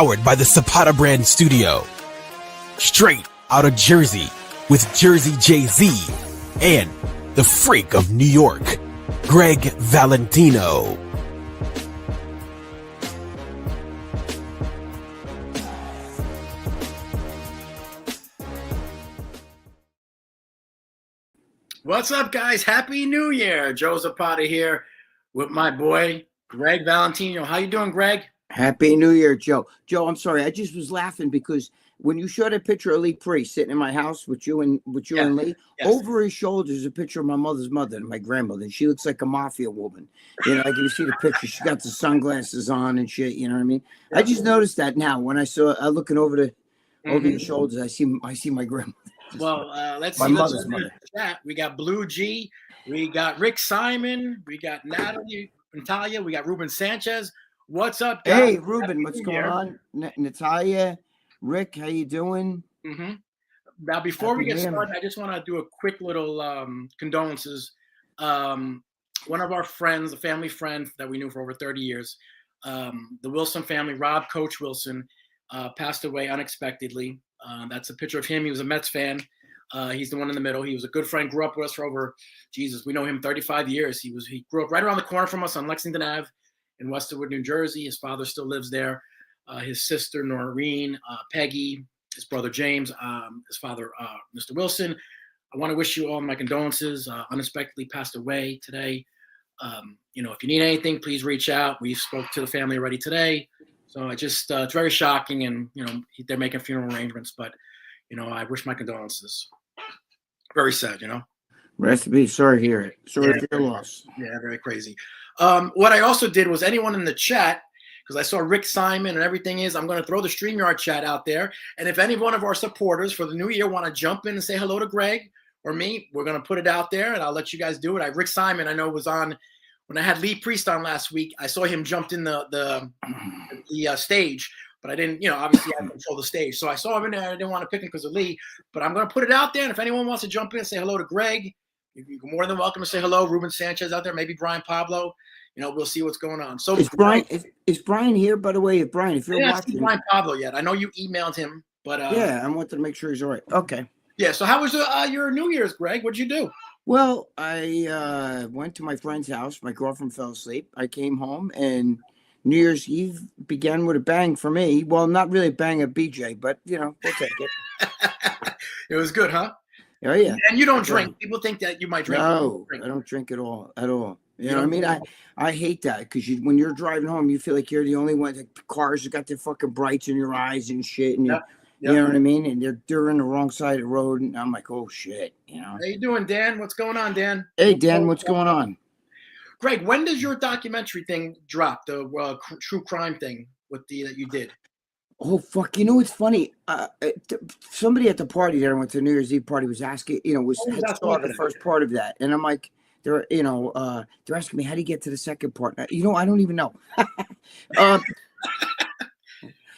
powered by the Zapata Brand Studio. Straight out of Jersey with Jersey Jay-Z and the freak of New York, Greg Valentino. What's up, guys? Happy New Year. Joe Zapata here with my boy, Greg Valentino. How you doing, Greg? Happy New Year, Joe. Joe, I'm sorry. I just was laughing because when you showed a picture of Lee Priest sitting in my house with you and Lee, over his shoulder is a picture of my mother's mother and my grandmother. And she looks like a mafia woman. You know, like you see the picture, she got the sunglasses on and shit. You know what I mean? Yeah. I just noticed that now when I looking over your shoulders. I see my grandmother. Well, let's my see. Mother's mother. Chat. We got Blue G. We got Rick Simon. We got Natalia. We got Ruben Sanchez. What's up, guys? Hey, Ruben, what's going on? Natalia, Rick, how you doing? Mm-hmm. Now, before we get started, I just want to do a quick little condolences. One of our friends, a family friend that we knew for over 30 years, the Wilson family, Rob, Coach Wilson, passed away unexpectedly. That's a picture of him. He was a Mets fan. He's the one in the middle. He was a good friend, grew up with us for over, we know him 35 years. He grew up right around the corner from us on Lexington Ave in Westerwood, New Jersey. His father still lives there. His sister, Noreen, Peggy, his brother, James, his father, Mr. Wilson. I want to wish you all my condolences. Unexpectedly passed away today. If you need anything, please reach out. We spoke to the family already today. So it's very shocking, and, they're making funeral arrangements, but, I wish my condolences. Very sad, Rest in peace. Sorry to hear it. Sorry for your loss. Yeah, very crazy. What I also did was anyone in the chat, because I saw Rick Simon and everything I'm going to throw the StreamYard chat out there. And if any one of our supporters for the new year want to jump in and say hello to Greg or me, we're going to put it out there, and I'll let you guys do it. Rick Simon, I know, was on when I had Lee Priest on last week. I saw him jumped in the stage, but I didn't, obviously I control the stage. So I saw him in there. I didn't want to pick him because of Lee, but I'm going to put it out there. And if anyone wants to jump in and say hello to Greg, you're more than welcome to say hello. Ruben Sanchez out there, maybe Brian Pablo. We'll see what's going on. So is Brian here, by the way? If you're watching, Brian Pablo yet? I know you emailed him, but I wanted to make sure he's all right. Okay. Yeah. So how was your New Year's, Greg? What'd you do? Well, I went to my friend's house. My girlfriend fell asleep. I came home, and New Year's Eve began with a bang for me. Well, not really a bang at BJ, but we'll take it. It was good, huh? Oh yeah. And you don't drink. People think that you might drink. No, I don't drink at all. You know what I mean? I hate that because when you're driving home, you feel like you're the only one. The cars have got their fucking brights in your eyes and shit, and you know what I mean? And they're on the wrong side of the road, and I'm like, oh shit, How you doing, Dan? What's going on, Dan? Hey, Dan, what's going on? Greg, when does your documentary thing drop? The true crime thing that you did? Oh fuck! It's funny. Somebody at the party there, I went to the New Year's Eve party, was asking, saw the first part of that, and I'm like, they're asking me, how do you get to the second part? I don't even know. I know.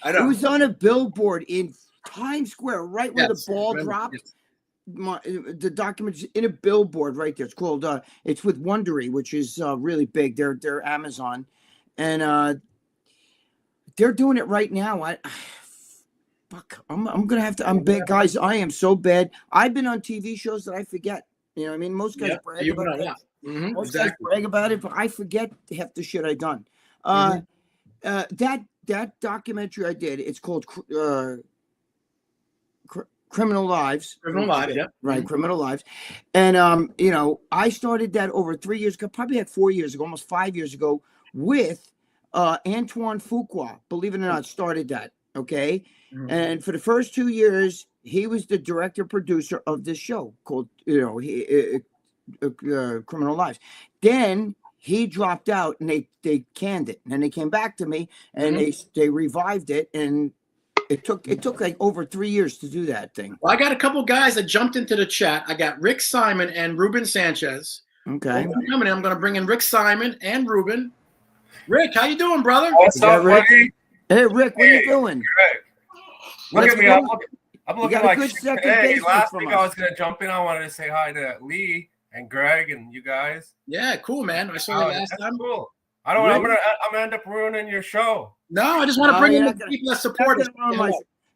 It was on a billboard in Times Square, right where the ball dropped. Yes. The document's in a billboard right there. It's called it's with Wondery, which is really big. They're Amazon, and they're doing it right now. I'm gonna have to. I'm bad, guys. I am so bad. I've been on TV shows that I forget. You know what I mean? Most guys brag about it. Mm-hmm, Most guys brag about it, but I forget half the shit I done. That documentary I did, it's called Criminal Lives. Criminal Lives, yeah. Right, mm-hmm. Criminal Lives. And, I started that over 3 years ago, probably like 4 years ago, almost 5 years ago, with Antoine Fuqua, believe it or not, started that, okay? Mm-hmm. And for the first 2 years, he was the director-producer of this show called, Criminal Lives. Then he dropped out, and they canned it. And then they came back to me, and they revived it, and it took like over 3 years to do that thing. Well, I got a couple guys that jumped into the chat. I got Rick Simon and Ruben Sanchez. Okay. I'm going to bring in Rick Simon and Ruben. Rick, how you doing, brother? What's up, Rick? buddy? Hey, Rick, what are you doing? Look at me. I'm looking like shit. Hey, last week I was going to jump in. I wanted to say hi to Lee and Greg and you guys. Yeah, cool, man. I saw you last time. Cool. I don't. Really? I'm gonna end up ruining your show. No, I just want to bring in the people that support us.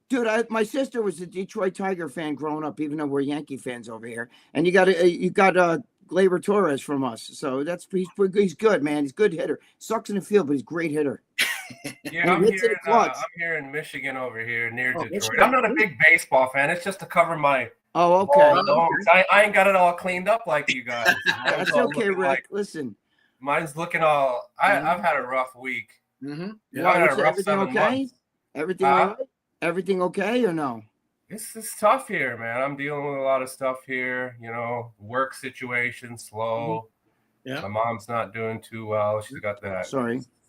Dude, my sister was a Detroit Tiger fan growing up, even though we're Yankee fans over here. And you got Gleyber Torres from us, so he's good, man. He's a good hitter. Sucks in the field, but he's a great hitter. Yeah, I'm here in Michigan over here near Detroit. Michigan. I'm not a big baseball fan. It's just to cover my. Oh, okay. I ain't got it all cleaned up like you guys. That's okay, Rick. Listen, mine's looking all. I've had a rough week. Mm-hmm. Yeah, everything okay? Months. Everything all right? Everything okay or no? It's tough here, man. I'm dealing with a lot of stuff here. Work situation slow. Mm-hmm. Yeah. My mom's not doing too well. She's got that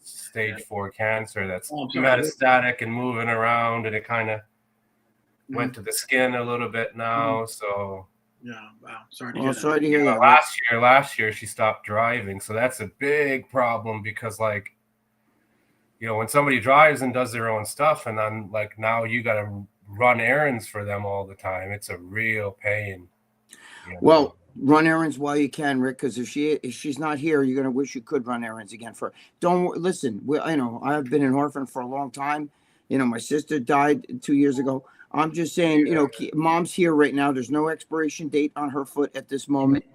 stage 4 cancer that's metastatic and moving around, and it kind of went to the skin a little bit now. So yeah, wow. Sorry to hear that. Last year she stopped driving, so that's a big problem because when somebody drives and does their own stuff, and then now you got to run errands for them all the time. It's a real pain. Well, run errands while you can, Rick, because if she's not here, you're gonna wish you could run errands again for her. Don't listen. I've been an orphan for a long time. My sister died 2 years ago. I'm just saying, mom's here right now. There's no expiration date on her foot at this moment.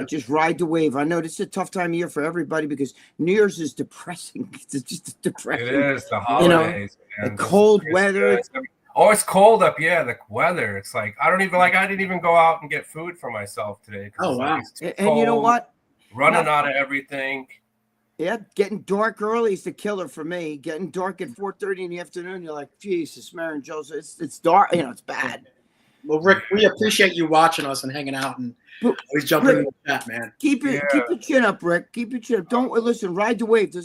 Just ride the wave. I know this is a tough time of year for everybody because New Year's is depressing. It's just depressing. It is the holidays, the cold weather. Oh, it's cold up. Yeah, the weather. It's like I didn't even go out and get food for myself today. Oh wow! And you know what? Running out of everything. Yeah, getting dark early is the killer for me. Getting dark at 4:30 in the afternoon, you're like, Jesus, Mary and Joseph, it's dark. It's bad. Well, Rick, we appreciate you watching us and hanging out and always jumping in the chat, man. Keep your chin up, Rick. Keep your chin up. Don't listen. Ride the wave.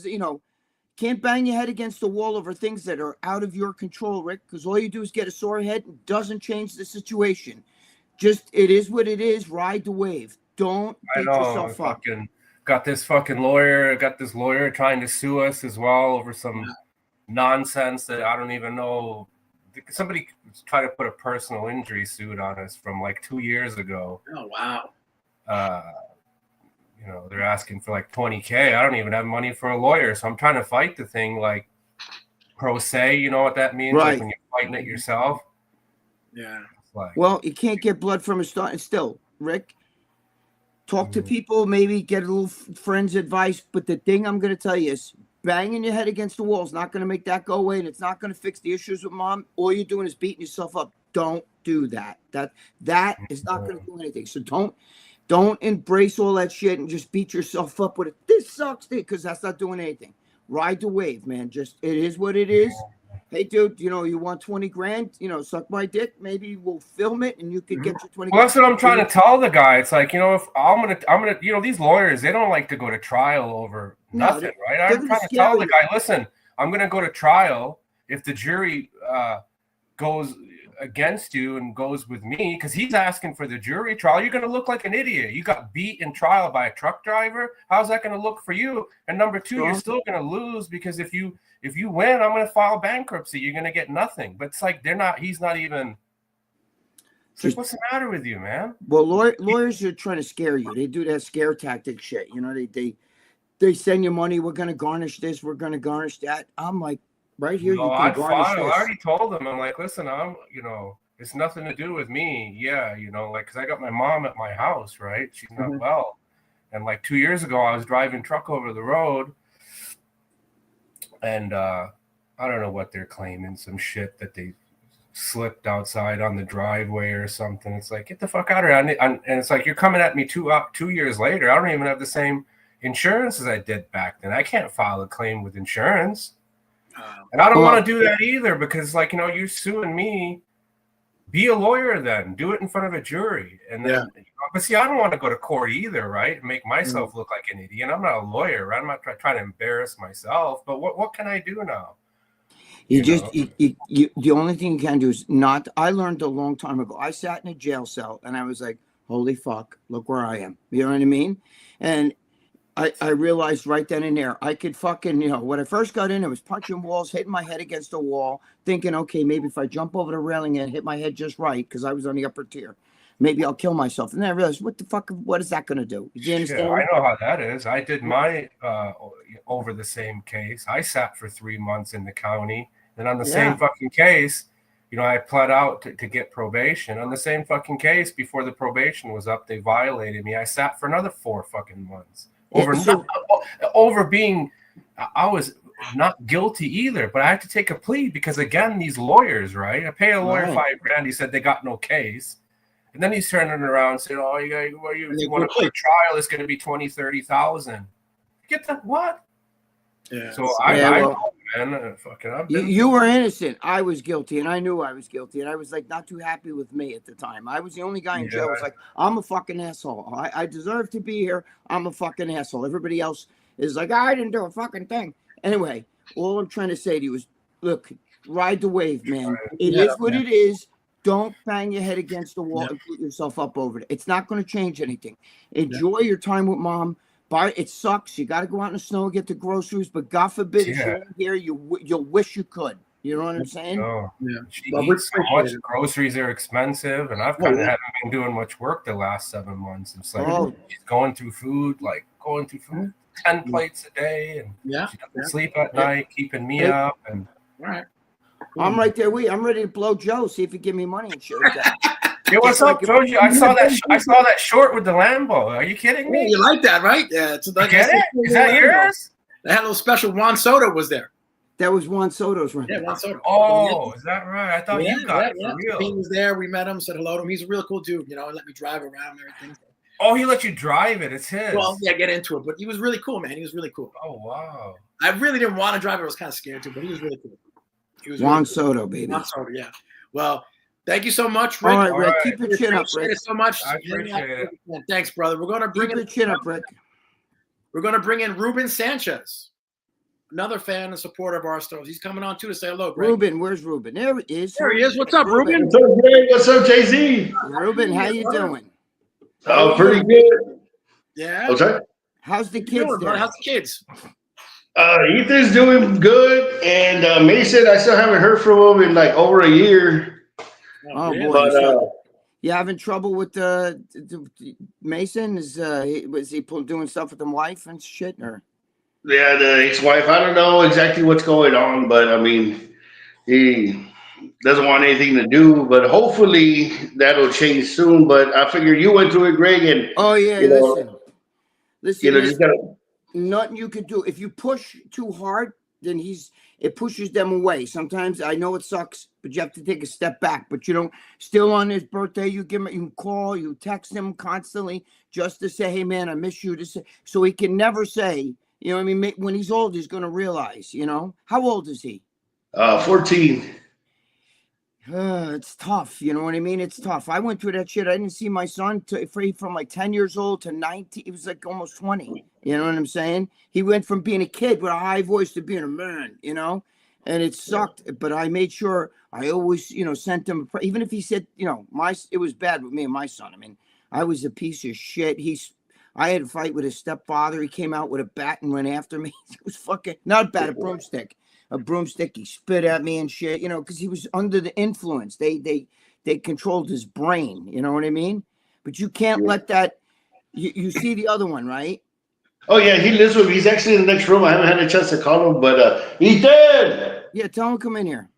Can't bang your head against the wall over things that are out of your control, Rick. Because all you do is get a sore head. And doesn't change the situation. Just it is what it is. Ride the wave. Don't beat yourself up. Got this lawyer trying to sue us as well over some nonsense that I don't even know. Somebody tried to put a personal injury suit on us from 2 years ago. Oh wow. They're asking for $20K. I don't even have money for a lawyer, so I'm trying to fight the thing pro se. You know what that means? Right. When you're fighting it yourself. Yeah. Well, you can't get blood from a stone. Still, Rick, talk to people. Maybe get a little friend's advice. But the thing I'm going to tell you is, banging your head against the wall is not going to make that go away, and it's not going to fix the issues with mom. All you're doing is beating yourself up. Don't do that. That is not going to do anything. So don't embrace all that shit and just beat yourself up with it. This sucks, because that's not doing anything. Ride the wave, man. Just it is what it is. Hey, dude, you want 20 grand? Suck my dick. Maybe we'll film it and you could get your 20 grand. Well, that's what I'm trying to tell the guy. It's like, if I'm gonna, these lawyers, they don't like to go to trial over nothing, right? I'm trying to tell the guy, listen, I'm gonna go to trial if the jury goes against you and goes with me, because he's asking for the jury trial. You're going to look like an idiot. You got beat in trial by a truck driver. How's that going to look for you? And number two, you're still going to lose, because if you win, I'm going to file bankruptcy. You're going to get nothing. But it's like he's not even. What's the matter with you, man? Well, lawyers are trying to scare you. They do that scare tactic shit. They send you money. We're going to garnish this. We're going to garnish that. I'm like, right here, you can garnish this. I already told them. I'm like, listen, it's nothing to do with me. Yeah, because I got my mom at my house, right? She's not well. And 2 years ago, I was driving truck over the road, and I don't know what they're claiming, some shit that they slipped outside on the driveway or something. It's like, get the fuck out of here. And it's like, you're coming at me 2 years later. I don't even have the same insurance as I did back then. I can't file a claim with insurance. And I don't want to do that either, because you're suing me. Be a lawyer then. Do it in front of a jury. And then, but see, I don't want to go to court either, right? And make myself look like an idiot. I'm not a lawyer, right? I'm not trying to embarrass myself. But what can I do now? The only thing you can do is not. I learned a long time ago. I sat in a jail cell and I was like, holy fuck, look where I am. You know what I mean? And I realized right then and there, I could fucking, when I first got in, I was punching walls, hitting my head against a wall, thinking, okay, maybe if I jump over the railing and hit my head just right, because I was on the upper tier. maybe I'll kill myself. And then I realized, what the fuck? What is that going to do? You understand? Yeah, I know how that is. I did my over the same case. I sat for 3 months in the county, and on the same fucking case, I pled out to get probation. On the same fucking case, before the probation was up, they violated me. I sat for another 4 fucking months over being. I was not guilty either, but I had to take a plea because, again, these lawyers, right? I paid a lawyer $5,000. He said they got no case. And then he's turning around and saying, "Oh, you want to put a trial? It's going to be 20, 30,000." Get the what? Yeah. So I know, man. You were innocent. I was guilty, and I knew I was guilty, and I was like not too happy with me at the time. I was the only guy in jail. I was like, I'm a fucking asshole. I deserve to be here. I'm a fucking asshole. Everybody else is like, I didn't do a fucking thing. Anyway, all I'm trying to say to you is, look, ride the wave, man. It is what it is. Don't bang your head against the wall and put yourself up over it. It's not going to change anything. Enjoy your time with mom. It sucks. You got to go out in the snow and get the groceries, but God forbid if you're in here, you'll wish you could. You know what I'm saying? Oh, yeah. She eats so much. Groceries are expensive, and I've kind of haven't been doing much work the last 7 months. It's like she's going through food, 10 plates a day, and she doesn't sleep at night, keeping me up. And I'm right there. I'm ready to blow Joe. See if he give me money and shit. Hey, what's up, Georgie? I saw that short with the Lambo. Are you kidding me? You like that, right? Yeah. It's like, get it? Is that yours? They had a little special. Juan Soto was there. That was Juan Soto's run. Yeah, Juan Soto. Oh, is that right? I thought you got it for real. He was there. We met him, said hello to him. He's a real cool dude. Let me drive around and everything. Oh, he let you drive it. It's his. Well, get into it. But he was really cool, man. He was really cool. Oh, wow. I really didn't want to drive it. I was kind of scared to, but he was really cool. Juan Soto, baby. Juan Soto, yeah. Well, thank you so much, Rick. All right, Rick. Keep your chin up, Rick. So much. I appreciate it. Thanks, brother. We're going to bring your chin up, Rick. We're going to bring in Ruben Sanchez, another fan and supporter of our stores. He's coming on too to say hello, Greg. Ruben, where's Ruben? There he is. There he is. What's up, Ruben? What's up, Greg? What's up, Jay-Z? Ruben, how you doing? Oh, pretty good. Yeah. What's that? How's the kids doing? How's the kids? Ethan's doing good, and Mason, I still haven't heard from him in over a year. Oh boy! But, you having trouble with Mason? Was he doing stuff with the wife and shit, or? Yeah, the ex-wife. I don't know exactly what's going on, but I mean, he doesn't want anything to do. But hopefully that'll change soon. But I figure you went through it, Greg, and listen. You gotta. Nothing you could do. If you push too hard, then it pushes them away. Sometimes I know it sucks, but you have to take a step back. But still on his birthday, you call, you text him constantly just to say, hey man, I miss you. So he can never say, you know what I mean? When he's old, he's going to realize, How old is he? 14. It's tough. You know what I mean? It's tough. I went through that shit. I didn't see my son from 10 years old to 19. He was almost 20. You know what I'm saying? He went from being a kid with a high voice to being a man, and it sucked. But I made sure I always, sent him, even if he said, it was bad with me and my son. I mean, I was a piece of shit. I had a fight with his stepfather. He came out with a bat and went after me. It was fucking, not a bat, a broomstick. He spit at me and shit, because he was under the influence. They controlled his brain, you know what I mean? But you can't let that, you see the other one, right? Oh yeah, he lives with me. He's actually in the next room. I haven't had a chance to call him, but Ethan! Yeah, tell him come in here.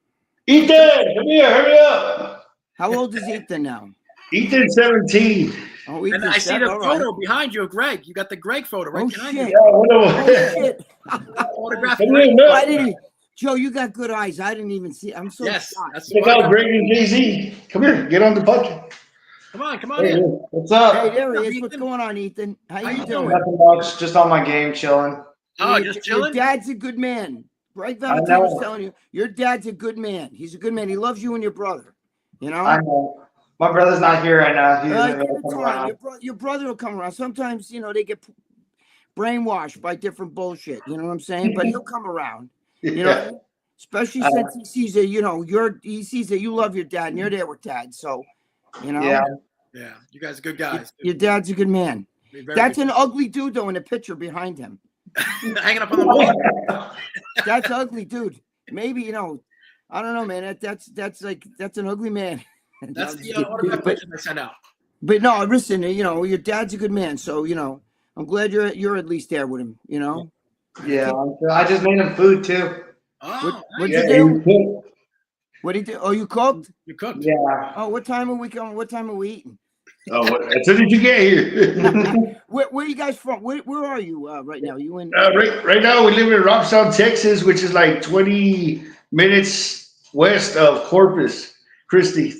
Ethan, come here, hurry up. How old is Ethan now? Ethan's 17. Oh, and I see the photo behind you of Greg. You got the Greg photo right behind you. Shit. Autograph. Why did he? Joe, you got good eyes. I didn't even see. I'm so shocked. Check out Greg and Jay-Z. Come here, get on the podcast. Come on in. What's up? Hey, there he is. What's going on, Ethan? How you doing? Nothing much. Just on my game, chilling. Oh, just chilling? Your dad's a good man. Right, Valentino was telling you. Your dad's a good man. He's a good man. He loves you and your brother. I know. My brother's not here right now. Your brother will come around. Sometimes, they get brainwashed by different bullshit. You know what I'm saying? But he'll come around. Especially since he sees that, he sees that you love your dad and you're there with dad. So, Yeah, you guys are good guys. Your dad's a good man. That's an ugly dude though in the picture behind him. Hanging up on the wall. That's ugly, dude. Maybe I don't know, man. That's an ugly man. That's the autograph picture I sent out. But no, listen, you know, your dad's a good man, so you know, I'm glad you're at least there with him. You know. Yeah, I just made him food too. Oh, What'd nice. you do? What did you do? Oh, you cooked? You cooked. Yeah. Oh, what time are we going? What time are we eating? Oh, as soon as you get here. Where are you guys from? Where are you right now? You in? Right now, we live in Robstown, Texas, which is like 20 minutes west of Corpus Christi.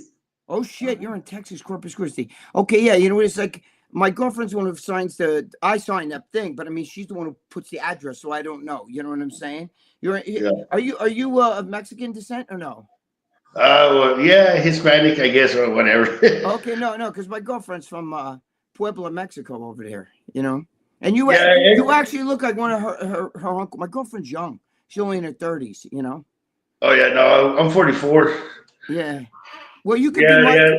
Oh shit, you're in Texas, Corpus Christi. Okay, yeah, you know what it's like. My girlfriend's the one who signs I signed that thing, but I mean, she's the one who puts the address, so I don't know. You know what I'm saying? Yeah. Are you of Mexican descent or no? Well, yeah, Hispanic, I guess, or whatever. Okay, no, because my girlfriend's from Puebla, Mexico, over there. You know, and you Yeah, you actually look like one of her uncle. My girlfriend's young; she's only in her 30s. You know. Oh yeah, no, I'm 44. Yeah. Well, you could Yeah, be my. yeah,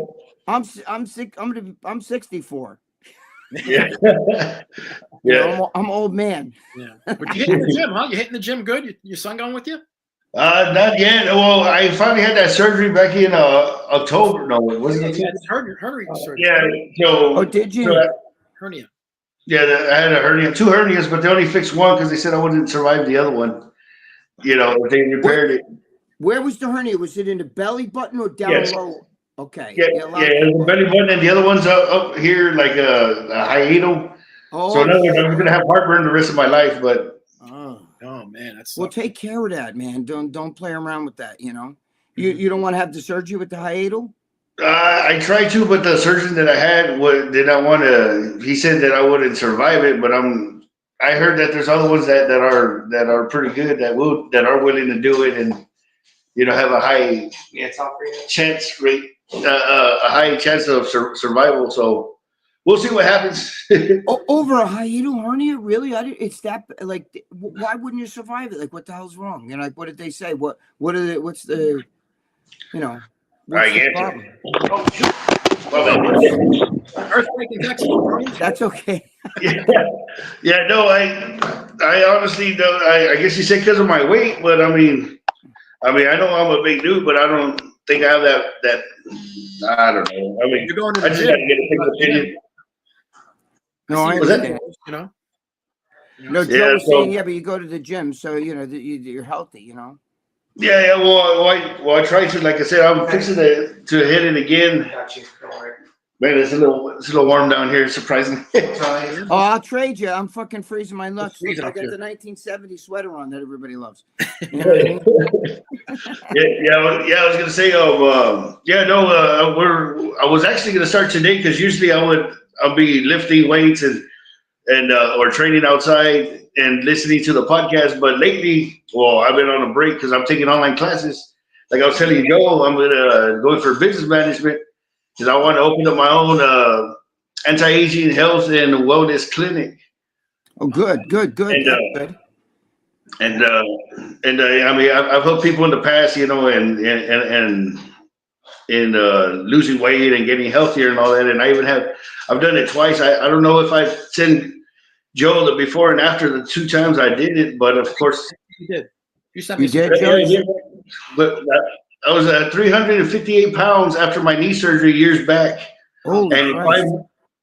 I'm 64. yeah, You yeah. know, I'm an old man. Yeah. But you hitting the gym, huh? You hitting the gym good? Your son going with you? Not yet. Well, I finally had that surgery back in October. No, it wasn't Yeah, October. hernia surgery. Yeah, so. Oh, did you? Hernia. Yeah, I had a hernia, two hernias, but they only fixed one because they said I wouldn't survive the other one. You know, if they repaired it. Where was the hernia? Was it in the belly button or down Yes. low? Okay. Yeah, a lot yeah, of the people- belly button, and the other one's up here, like a hiatal. Oh, So in other words, I'm gonna have heartburn the rest of my life. But Oh man, that's well. Take care of that, man. Don't play around with that. You know, you don't want to have the surgery with the hiatal. I tried to, but the surgeon that I had did not want to. He said that I wouldn't survive it, but I heard that there's other ones that are pretty good that are willing to do it and have a high chance rate, a high chance of survival. So we'll see what happens. Over a hiatal hernia, really? It's that like. Why wouldn't you survive it? Like, what the hell's wrong? You know, like, what did they say? What's the, you know, what's the problem? earthquake in Texas. That's okay. Yeah. No, I honestly don't. I guess you say because of my weight, but I mean, I know I'm a big dude, but I don't think I have that. I don't know. I mean, You're going to I the just gym. got to get a second opinion. No, I Was that- understand. You know. No, Joe Yeah, was so- saying, yeah, but you go to the gym, so you know you're healthy. You know. Yeah. Well, I tried to. Like I said, I'm fixing to hit it again. Got you. Don't worry. Man, it's a little warm down here. Surprisingly. Oh, I'll trade you. I'm fucking freezing my nuts. It's freezing I up got here. the 1970 sweater on that everybody loves. You know what I mean? Yeah. I was gonna say, I was actually gonna start today because usually I'll be lifting weights and or training outside and listening to the podcast. But lately, well, I've been on a break because I'm taking online classes. Like I was telling you, Joe, I'm gonna go for business management because I want to open up my own anti-aging health and wellness clinic. Oh, good. And, That's good. I mean, I've helped people in the past, and losing weight and getting healthier and all that. And I've done it twice. I don't know if I sent Joe the before and after the two times I did it, but of course You did. You sent me. You did, yeah, Joe? yeah. But I was at 358 pounds after my knee surgery years back. Holy And Christ.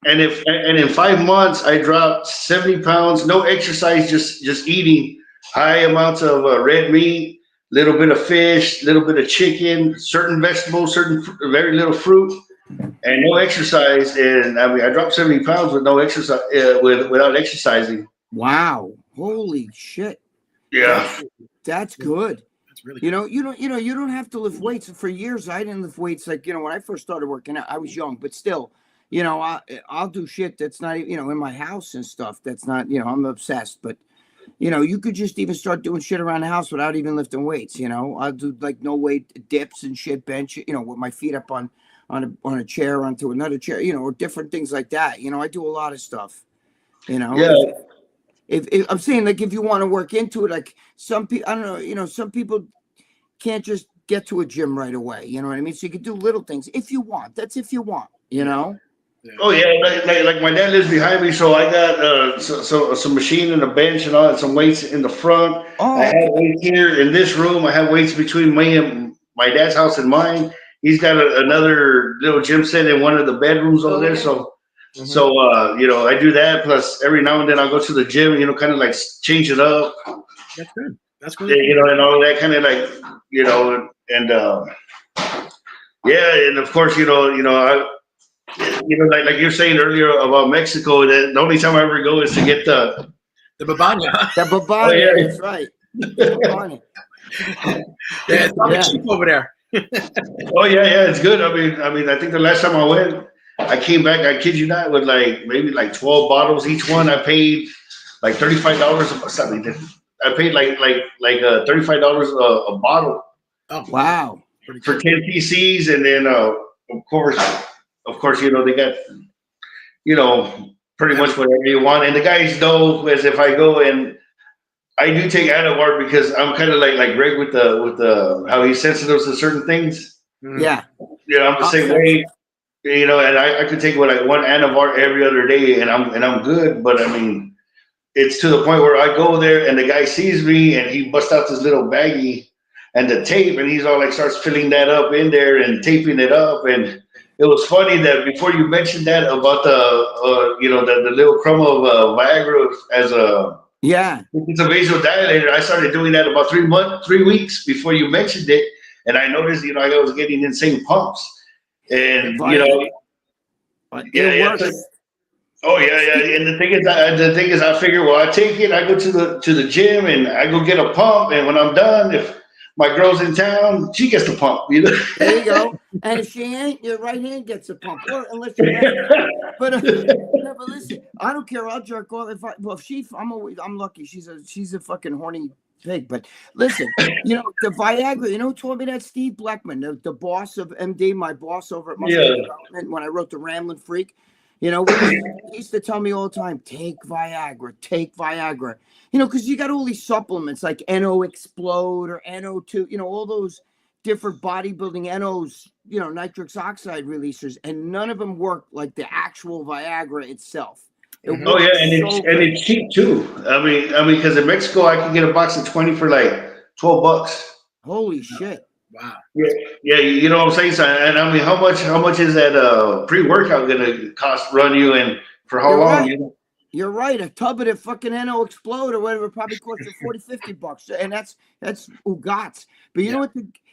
in 5 months, I dropped 70 pounds. No exercise, just eating high amounts of red meat, little bit of fish, little bit of chicken, certain vegetables, very little fruit, and no exercise. And I mean, I dropped 70 pounds with no exercise, without exercising. Wow. Holy shit. Yeah. That's good. That's really. You don't have to lift weights. For years, I didn't lift weights. Like, when I first started working out, I was young, but still, I'll do shit that's not, in my house and stuff. That's not, I'm obsessed, but you could just even start doing shit around the house without even lifting weights. I'll do like no weight dips and shit, bench, with my feet up on a chair onto another chair, or different things like that. I do a lot of stuff, Yeah. If I'm saying, like, if you want to work into it, like some people, I don't know, some people can't just get to a gym right away. You know what I mean? So you can do little things if you want. That's if you want, Yeah. Oh yeah, like my dad lives behind me, so I got some machine and a bench and all that, some weights in the front. Oh, I have weights here in this room. I have weights between me and my dad's house and mine, he's got another little gym set in one of the bedrooms over there. So, you know, I do that. Plus, every now and then I'll go to the gym. You know, kind of like change it up. That's good. That's good. You know, and all that kind of like, you know, and yeah, and of course, you know, like you're saying earlier about Mexico. That the only time I ever go is to get the babanya. The babanya, yeah. that's right. Babanya. Yeah, it's probably cheap over there. Oh yeah, it's good. I mean, I think the last time I went, I came back. I kid you not, with like maybe like 12 bottles each one. I paid like $35 or something. I paid like $35 a bottle. Oh wow! For 10 PCs, and then of course, you know, they got, you know, pretty much whatever you want. And the guys know, as if I go, and I do take Anavar because I'm kind of like Greg with the how he's sensitive to certain things. Yeah. You know, I'm the same way. You know, and I could take like one Anavar every other day, and I'm good. But I mean, it's to the point where I go there, and the guy sees me, and he busts out this little baggie and the tape, and he's all like starts filling that up in there and taping it up. And it was funny that before you mentioned that about the you know, the little crumb of Viagra as a it's a vasodilator. I started doing that about 3 weeks before you mentioned it, and I noticed, you know, I was getting insane pumps, and you know, yeah. Oh yeah. And the thing is, I figure, well, I take it, I go to the gym, and I go get a pump, and when I'm done, if my girl's in town, she gets the pump. You know? There you go. And if she ain't, your right hand gets a pump, or unless you're left. But listen, I don't care. I'll jerk off I'm lucky. She's a fucking horny pig. But listen, you know, the Viagra. You know who told me that? Steve Blackman, the boss of MD, my boss over at Muscle Development, when I wrote the Ramblin' Freak. You know, he used to tell me all the time, take Viagra. You know, because you got all these supplements like NO Explode or NO2, you know, all those different bodybuilding NOs, you know, nitrous oxide releasers, and none of them work like the actual Viagra itself. And it's cheap too. I mean, because in Mexico I can get a box of 20 for like $12. Holy shit! Wow. Yeah, you know what I'm saying? So, and I mean, how much is that pre-workout gonna run you, and for how long? Right. You know? You're right. A tub of the fucking NO Explode or whatever probably costs you $40-$50, and that's Ugats. But you know what?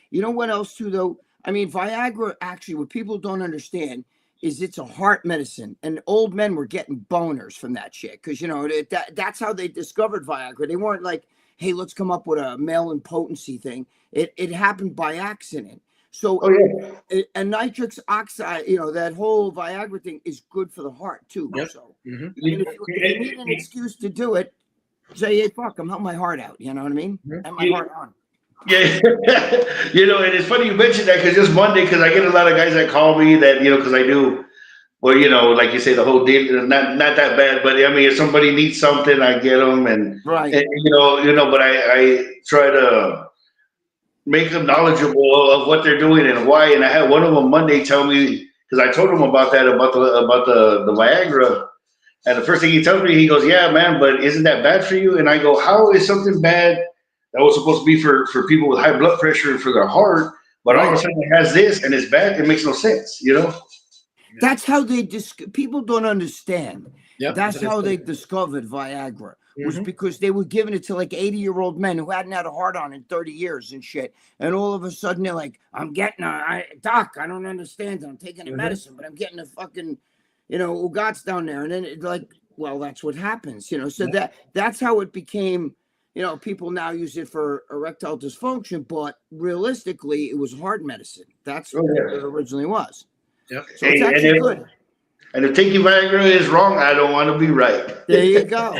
You know what else too, though? I mean, Viagra actually, what people don't understand is it's a heart medicine, and old men were getting boners from that shit because, you know, that's how they discovered Viagra. They weren't like, hey, let's come up with a male impotency thing. It happened by accident. So a nitrous oxide, you know, that whole Viagra thing is good for the heart too. Yep. So if you need an excuse to do it, say, hey, fuck, I'm helping my heart out. You know what I mean? And my heart on. Yeah, you know, and it's funny you mentioned that because just Monday, because I get a lot of guys that call me that, you know, because I do, well, you know, like you say, the whole deal, not that bad, but I mean, if somebody needs something, I get them, and you know, but I try to make them knowledgeable of what they're doing and why. And I had one of them Monday tell me, because I told him about the Viagra, and the first thing he tells me, he goes, "Yeah, man, but isn't that bad for you?" And I go, "How is something bad that was supposed to be for people with high blood pressure and for their heart, but all of a sudden it has this and it's bad? It makes no sense, you know?" That's how people don't understand. Yep, that's how they discovered Viagra, was because they were giving it to like 80-year-old men who hadn't had a heart on in 30 years and shit. And all of a sudden they're like, I'm getting doc, I don't understand. I'm taking a medicine, but I'm getting a fucking, you know, Ugats down there. And then it's like, well, that's what happens, you know. So that's how it became, you know, people now use it for erectile dysfunction, but realistically it was heart medicine. That's what it originally was. Yep. So it's actually good. And if taking Viagra is wrong, I don't want to be right. There you go.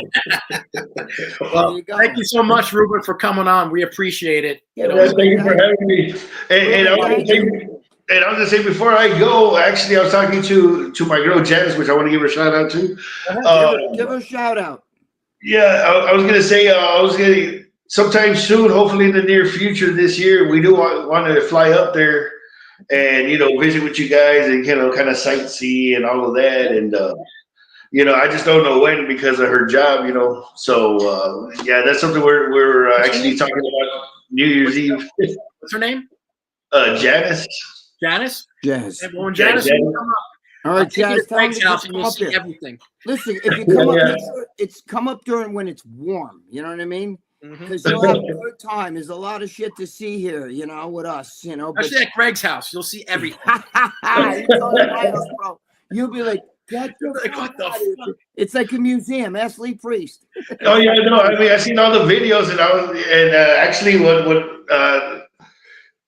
Well, thank you so much, Ruben, for coming on. We appreciate it. Thank you for having me. And I was gonna say before I go, actually, I was talking to my girl Janice, which I want to give her a shout out to. Give her a shout out. Yeah, I was gonna say, sometime soon, hopefully in the near future this year, we do want to fly up there and, you know, visit with you guys and, you know, kind of sightsee and all of that. And, you know, I just don't know when because of her job, you know. So, yeah, that's something we're actually talking about New Year's Eve. What's her name? Janice. Janice? Jazz. And when Janice will come up, all right, Jazz, tell me to house and you'll see here. everything. Listen, if you come up, make sure it's come up during when it's warm. You know what I mean? Because you'll have a good time. There's a lot of shit to see here, you know, with us, you know. Especially at Greg's house, you'll see everything. Bro. You'll be like, get the fuck out of here. It's like a museum. Ask Lee Priest. Oh yeah, I know. I mean, I seen all the videos, and actually, what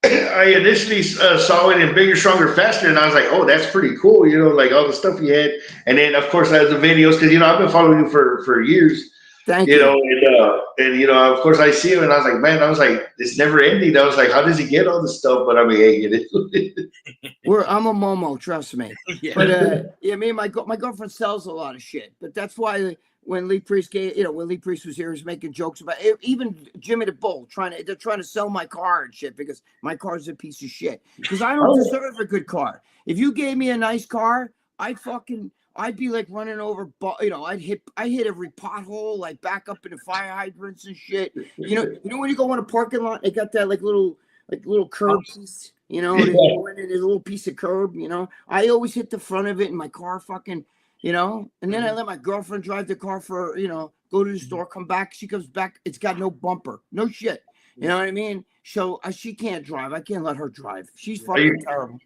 I initially saw it in Bigger, Stronger, Faster, and I was like, oh, that's pretty cool, you know, like all the stuff he had. And then, of course, I had the videos because, you know, I've been following you for years. Thank you. Know, and you know, of course, I see him, and I was like, man, I was like, it's never ending. I was like, how does he get all this stuff? But I mean, hey, it is. I'm a Momo, trust me. Yeah. But yeah, me and my girlfriend sells a lot of shit. But that's why when Lee Priest when Lee Priest was here, he was making jokes about it. Even Jimmy the Bull they're trying to sell my car and shit because my car's a piece of shit. Because I don't deserve a good car. If you gave me a nice car, I'd be like running over, you know, I'd hit every pothole, like back up into fire hydrants and shit. You know when you go in a parking lot, they got that like little curb piece, you know, there's a little piece of curb, you know. I always hit the front of it in my car, fucking, you know, and then I let my girlfriend drive the car for, you know, go to the store, come back. She comes back, it's got no bumper, no shit. You know what I mean? So she can't drive. I can't let her drive. She's fucking terrible.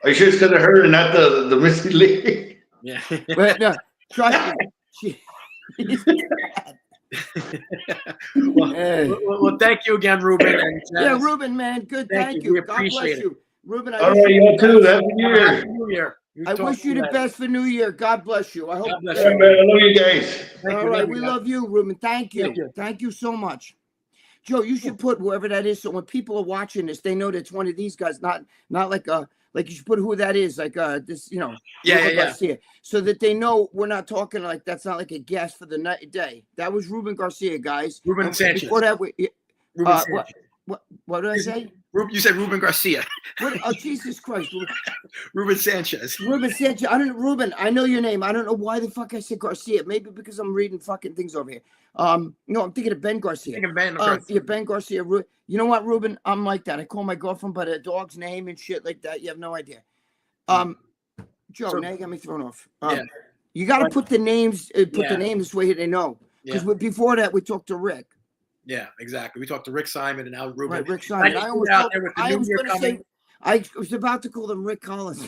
Are you sure it's because of her and not the Misty Lady? Yeah. But no, trust me. Well, thank you again, Ruben. And yeah, Ruben, man. Good. Thank you. God bless you. Ruben, I wish you too. Happy New Year. I wish you the best for New Year. God bless you. I hope. God bless you. Man, I love you guys. All right, we love you, Ruben. Thank you. Thank you so much. Joe, you should put whoever that is so when people are watching this, they know that's one of these guys, not like you should put who that is, like this, you know, Garcia, so that they know we're not talking like that's not like a guest for the day. That was Ruben Garcia, guys. Ruben Sanchez. Before that, Ruben Sanchez. What did I say? You said Ruben Garcia. Oh, Jesus Christ. Ruben Sanchez. Ruben Sanchez. Ruben, I know your name. I don't know why the fuck I said Garcia. Maybe because I'm reading fucking things over here. No, I'm thinking of Ben Garcia. Yeah, Ben Garcia. You know what, Ruben? I'm like that. I call my girlfriend by the dog's name and shit like that. You have no idea. Joe, now you got me thrown off. You got to put the names, the names where they know. Because before that, we talked to Rick. Yeah, exactly. We talked to Rick Simon and now Ruben. Right, Rick Simon. I was about to call them Rick Collins.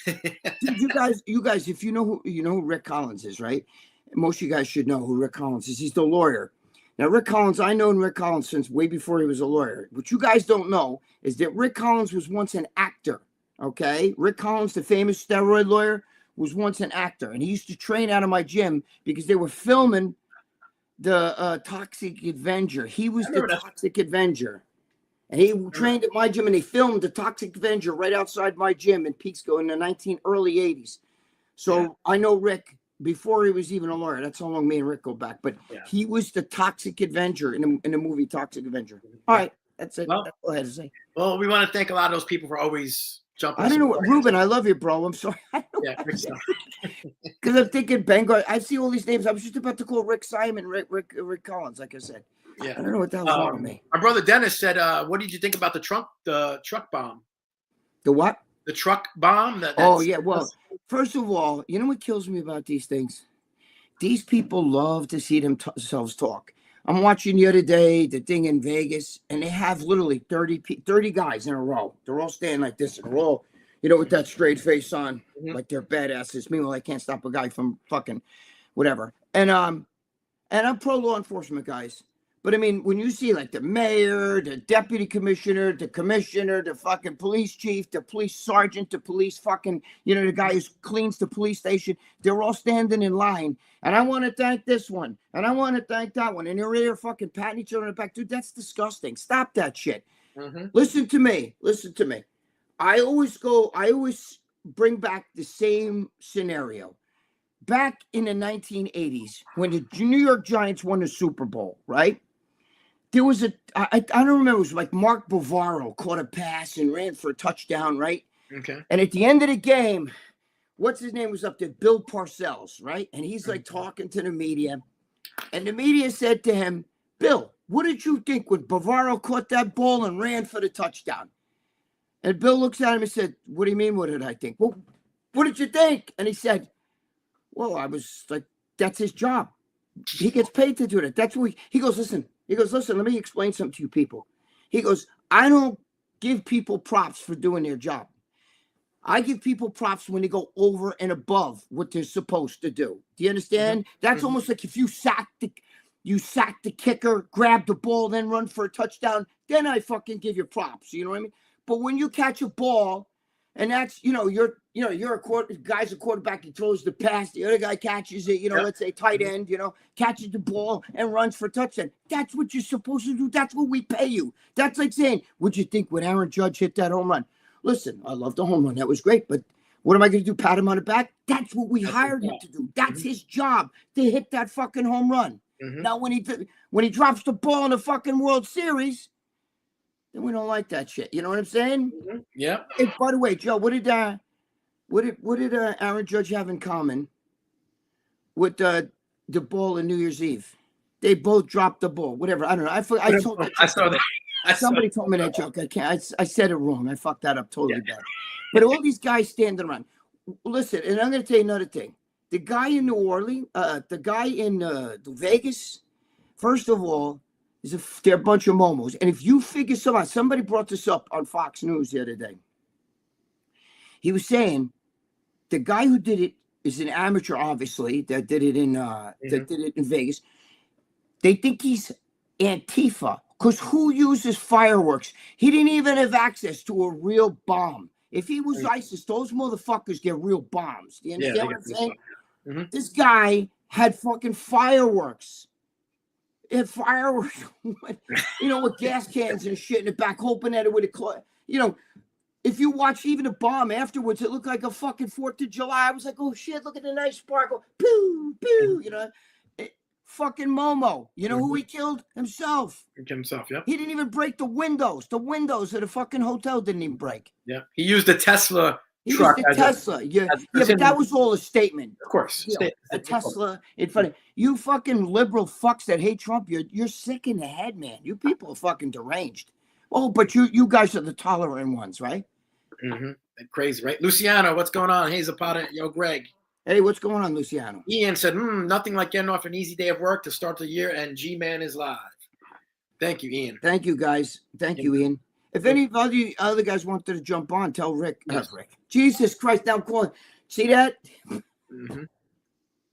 Dude, you guys, if you know who Rick Collins is, right? Most of you guys should know who Rick Collins is. He's the lawyer. Now, Rick Collins, I known Rick Collins since way before he was a lawyer. What you guys don't know is that Rick Collins was once an actor. Okay, Rick Collins, the famous steroid lawyer, was once an actor, and he used to train out of my gym because they were filming the Toxic Avenger. He was the Toxic Avenger, and he trained at my gym, and they filmed the Toxic Avenger right outside my gym in Peekskill in the early 80s. So I know Rick before he was even a lawyer. That's how long me and Rick go back. But he was the Toxic Avenger in the movie Toxic Avenger. All right, that's it. That's all I had to say. Well, we want to thank a lot of those people for always jumping. I don't know what Ruben. I love you, bro. I'm sorry. Because I'm thinking Bangor. I see all these names. I was just about to call Rick Simon, Rick Collins. Like I said, I don't know what the hell's wrong with me. Our brother Dennis said, "What did you think about the truck bomb? The what? The truck bomb? Well, first of all, you know what kills me about these things? These people love to see themselves talk. I'm watching the other day the thing in Vegas, and they have literally 30 guys in a row. They're all standing like this, and they're all, with that straight face on, like they're badasses. Meanwhile, I can't stop a guy from fucking whatever. And I'm pro law enforcement, guys. But I mean, when you see like the mayor, the deputy commissioner, the fucking police chief, the police sergeant, the police fucking, the guy who cleans the police station, they're all standing in line. And I want to thank this one. And I want to thank that one. And they're there fucking patting each other on the back. Dude, that's disgusting. Stop that shit. Listen to me. I always bring back the same scenario. Back in the 1980s, when the New York Giants won the Super Bowl, right? There was I don't remember, it was like Mark Bavaro caught a pass and ran for a touchdown, right? Okay. And at the end of the game, what's his name was up there? Bill Parcells, right? And he's like talking to the media. And the media said to him, Bill, what did you think when Bavaro caught that ball and ran for the touchdown? And Bill looks at him and said, "What do you mean, what did I think?" "Well, what did you think?" And he said, "Well, I was like, that's his job. He gets paid to do that. That's what he goes, listen, let me explain something to you people. He goes, I don't give people props for doing their job. I give people props when they go over and above what they're supposed to do. Do you understand? That's almost like if you sack the kicker, grab the ball, then run for a touchdown, then I fucking give you props. You know what I mean? But when you catch a ball, and that's, you're a guy's a quarterback, he throws the pass, the other guy catches it, let's say tight end, catches the ball and runs for a touchdown. That's what you're supposed to do. That's what we pay you. That's like saying, what'd you think when Aaron Judge hit that home run? Listen, I love the home run. That was great. But what am I going to do? Pat him on the back? That's what we hired him to do. That's his job, to hit that fucking home run. Now, when he drops the ball in the fucking World Series, then we don't like that shit. You know what I'm saying? Yeah. Hey, by the way, Joe, what did Aaron Judge have in common with the ball in New Year's Eve? They both dropped the ball. Whatever. I don't know. I saw that. Somebody told me that joke. I said it wrong. I fucked that up totally bad. But all these guys standing around. Listen, and I'm going to tell you another thing. The guy in New Orleans, the guy in Vegas, first of all, they're a bunch of momos. And if you figure somebody brought this up on Fox News the other day. He was saying the guy who did it is an amateur, obviously, that did it in Vegas. They think he's Antifa because who uses fireworks? He didn't even have access to a real bomb. If he was ISIS, those motherfuckers get real bombs. Do you understand what I'm saying? This guy had fucking fireworks. He had fireworks, with gas cans and shit in the back, hoping that it would have, if you watch even the bomb afterwards, it looked like a fucking 4th of July. I was like, oh shit, look at the nice sparkle. Pew, pew, fucking Momo. You know who he killed? Himself. Himself, yeah. He didn't even break the windows. The windows of the fucking hotel didn't even break. Yeah. He used a Tesla truck. But that was all a statement. Of course. A Tesla in front of you fucking liberal fucks that hate Trump. You're sick in the head, man. You people are fucking deranged. Oh, but you guys are the tolerant ones, right? Crazy, right? Luciano, what's going on? Hey, Zapata. Yo, Greg. Hey, what's going on, Luciano? Ian said, nothing like getting off an easy day of work to start the year, and G-Man is live. Thank you, Ian. Thank you, guys. Thank you, Ian. If any of the other guys wanted to jump on, tell Rick. Yes. Rick. Jesus Christ, now I'm calling. See that?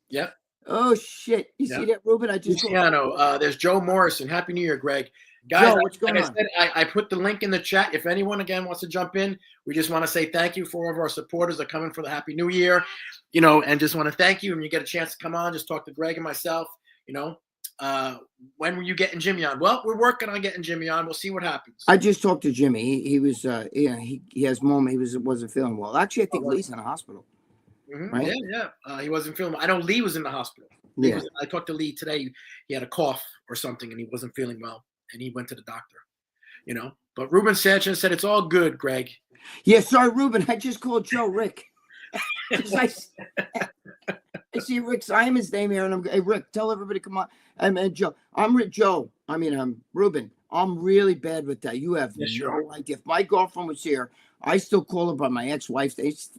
Yep. Oh, shit. You see that, Ruben? I just Luciano, there's Joe Morrison. Happy New Year, Greg. Guys, Joe, what's going on? I put the link in the chat. If anyone, again, wants to jump in, we just want to say thank you for all of our supporters that are coming for the Happy New Year, and just want to thank you. When you get a chance to come on, just talk to Greg and myself, when were you getting Jimmy on? Well, we're working on getting Jimmy on. We'll see what happens. I just talked to Jimmy. He was, he has moments. He wasn't feeling well. Actually, I think Lee's in the hospital. Right? Yeah. He wasn't feeling well. I know Lee was in the hospital. I talked to Lee today. He had a cough or something, and he wasn't feeling well. And he went to the doctor, But Ruben Sanchez said it's all good, Greg. Yeah, sorry, Ruben. I just called Joe Rick. I see Rick Simon's name here, and I'm hey Rick, tell everybody come on. I'm Joe. I'm Ruben. I'm really bad with that. You have no idea. If my girlfriend was here, I still call her by my ex-wife.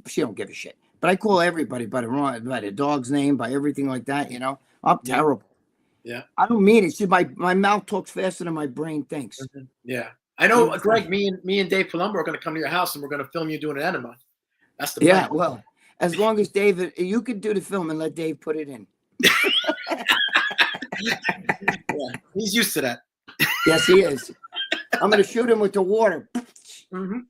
She don't give a shit. But I call everybody by the dog's name, by everything like that. I'm terrible. Yeah, I don't mean it. See, my mouth talks faster than my brain thinks. Yeah, I know, Greg. Me and Dave Palumbo are going to come to your house and we're going to film you doing an enema. That's the plan. Yeah, well, as long as David, you could do the film and let Dave put it in. Yeah, he's used to that. Yes, he is. I'm going to shoot him with the water.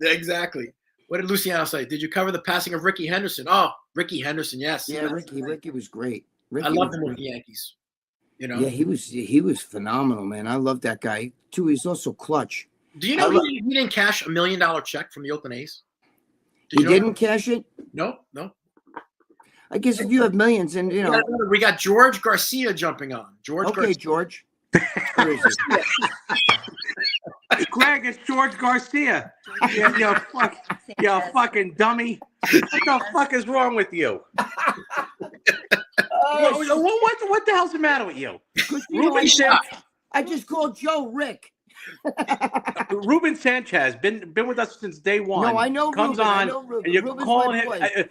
Exactly. What did Luciano say? Did you cover the passing of Ricky Henderson? Oh, Ricky Henderson, yes. Yeah, Ricky was great. I loved him with the Yankees. Yeah, he was phenomenal, man. I love that guy too. He's also clutch. Do you know he didn't cash $1 million check from the Oakland A's? He didn't cash it? No. I guess if you have millions, and we got George Garcia jumping on. Garcia. George. Greg, it's George Garcia. You fucking dummy. What the fuck is wrong with you? What the hell's the matter with you? I just called Joe Rick. Ruben Sanchez been with us since day one. No, I know Comes Ruben. on, I know Ruben. and you're Ruben's calling my him.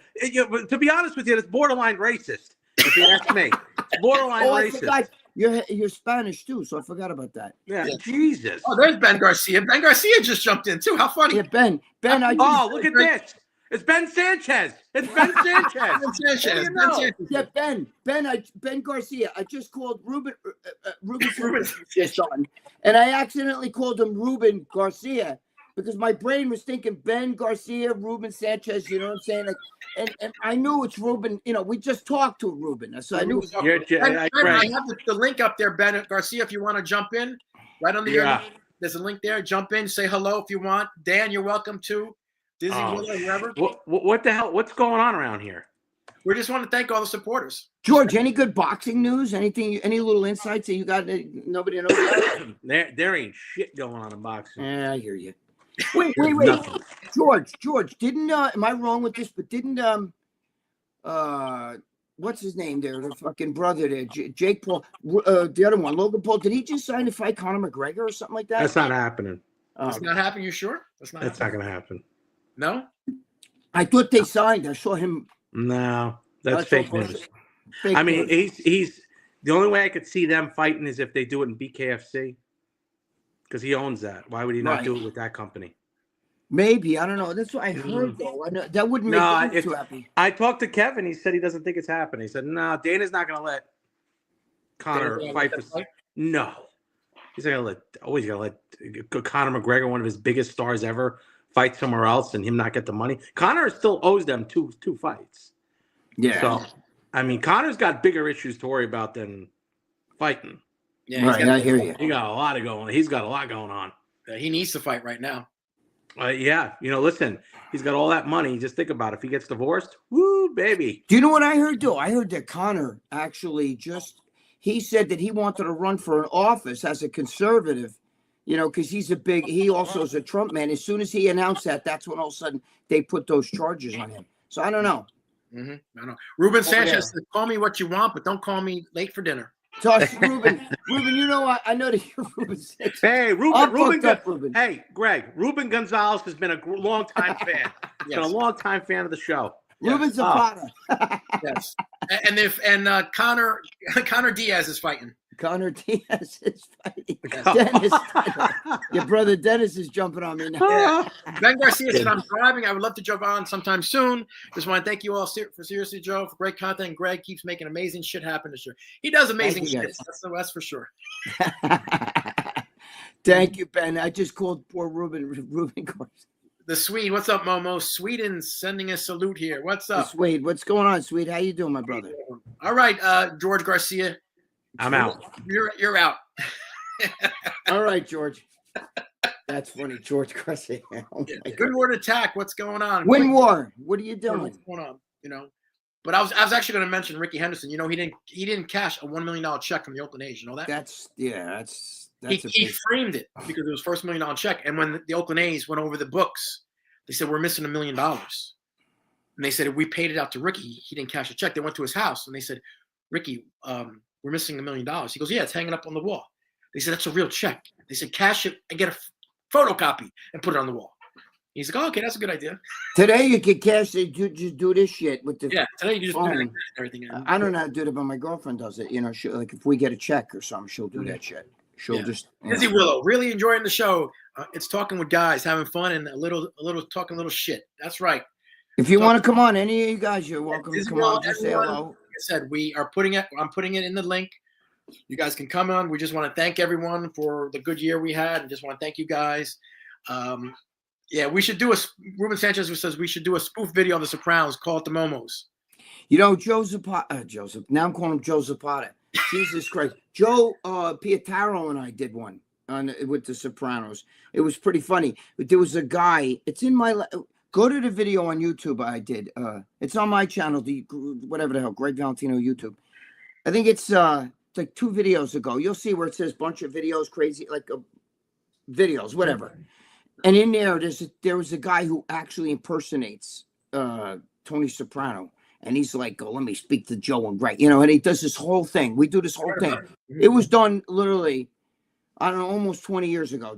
boy. To be honest with you, it's borderline racist. If you ask me, it's borderline I racist. forgot. You're Spanish too, so I forgot about that. Yeah, Jesus. Oh, there's Ben Garcia. Ben Garcia just jumped in too. How funny! Yeah, Ben. Look at this. It's Ben Sanchez. It's Ben Sanchez. Ben Sanchez. Ben Sanchez. Yeah, Ben Garcia. I just called Ruben Sanchez's son, and I accidentally called him Ruben Garcia because my brain was thinking Ben Garcia, Ruben Sanchez. You know what I'm saying? Like, and I knew it's Ruben. You know, we just talked to Ruben, so I knew. Ben, I have the link up there, Ben Garcia. If you want to jump in, right under your name, there's a link there. Jump in, say hello if you want. Dan, you're welcome too. Dizzy, whoever. What the hell? What's going on around here? We just want to thank all the supporters. George, any good boxing news? Anything? Any little insights that you got? Nobody knows about? There ain't shit going on in boxing. Yeah, I hear you. Wait. George, didn't am I wrong with this? But didn't what's his name there? The fucking brother there, Jake Paul, the other one, Logan Paul. Did he just sign to fight Conor McGregor or something like that? That's not happening. That's not happening. You sure? That's not going to happen. No. I thought they signed. I saw him. No, that's fake news. I mean, he's the only way I could see them fighting is if they do it in BKFC because he owns that. Why would he not do it with that company? Maybe, I don't know. That's what I heard though. I know, that wouldn't make me too happy. I talked to Kevin. He said he doesn't think it's happening. He said, "No, Dana's not going to let Conor fight for." No, he's not going to let. Always going to let Conor McGregor, one of his biggest stars ever, fight somewhere else and him not get the money. Conor still owes them two fights. Yeah. So, I mean, Conor's got bigger issues to worry about than fighting. Yeah, right. I hear you. He's got a lot going on. He needs to fight right now. Yeah. Listen, he's got all that money. Just think about it. If he gets divorced, woo, baby. Do you know what I heard, though? I heard that Conor actually he said that he wanted to run for an office as a conservative, because he also is a Trump man. As soon as he announced that, that's when all of a sudden they put those charges on him. So I don't know. Mm-hmm. I know. Ruben Sanchez said, "Call me what you want, but don't call me late for dinner." So Ruben, I know that you're Ruben Sanchez. Hey, Ruben. Hey, Greg. Ruben Gonzalez has been a long time fan. He's been a long time fan of the show. Ruben Zapata. Yes. And Connor Diaz is fighting. Connor Diaz is fighting. Dennis, your brother Dennis is jumping on me now. Yeah. Ben Garcia said, "I'm driving. I would love to jump on sometime soon. Just want to thank you all for seriously, Joe, for great content. Greg keeps making amazing shit happen this year. He does amazing shit. That's for sure." Thank you, Ben. I just called poor Ruben Garcia. The Swede, what's up, Momo? Sweden sending a salute here. What's up? Swede, what's going on, Swede? How you doing, my brother? All right, George Garcia. I'm out. You're out. All right, George. That's funny, George Garcia. Oh Good word attack. What's going on? Win war. What are you doing? What's going on? But I was actually going to mention Ricky Henderson. He didn't cash a $1 million check from the Oakland A's. You know that? That's he framed it because it was first $1 million check. And when the Oakland A's went over the books, they said, "We're missing $1 million." And they said, "If we paid it out to Ricky, he didn't cash a check." They went to his house and they said, "Ricky, we're missing $1 million." He goes, "Yeah, it's hanging up on the wall." They said, "That's a real check." They said, "Cash it and get a photocopy and put it on the wall." He's like, "Oh, okay, that's a good idea." Today you can cash it. You just do this shit with the today you just phone. do it, everything. I don't know how to do it, but my girlfriend does it. Like if we get a check or something, she'll do that shit. She'll just. Izzy Willow, really enjoying the show. It's talking with guys, having fun, and a little talking a little shit. That's right. If you want to come on, any of you guys, you're welcome to come on. Just say hello. Like I said, I'm putting it in the link. You guys can come on. We just want to thank everyone for the good year we had, and just want to thank you guys. We should do Ruben Sanchez who says we should do a spoof video on The Sopranos. Call it the Momos. Joe Zapata. Now I'm calling him Joe Zapata. Jesus Christ. Joe Pietaro and I did one with The Sopranos. It was pretty funny. But there was a guy. It's in my. Go to the video on YouTube. I did. It's on my channel. Whatever the hell, Greg Valentino YouTube. I think it's like 2 videos ago. You'll see where it says bunch of videos, crazy videos, whatever. And in there was a guy who actually impersonates Tony Soprano. And he's like, "Oh, let me speak to Joe and Greg," and he does this whole thing. We do this whole thing. It was done literally I don't know, almost 20 years ago.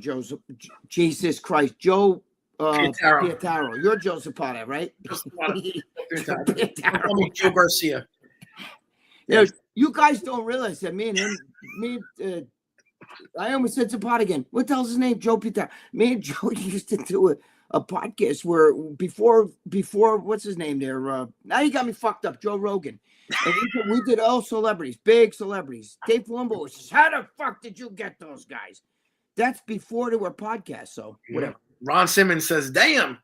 Jesus Christ, Joe Pietaro. You're Joe Zapata, right? Joe Garcia. Yes. You guys don't realize that I almost said Zapata again. What the hell's his name? Joe Pietaro. Me and Joe used to do a podcast where before what's his name there? Now you got me fucked up, Joe Rogan. And we did all celebrities, big celebrities. Dave Palumbo says, "How the fuck did you get those guys?" That's before there were podcasts, so whatever. Ron Simmons says, "Damn."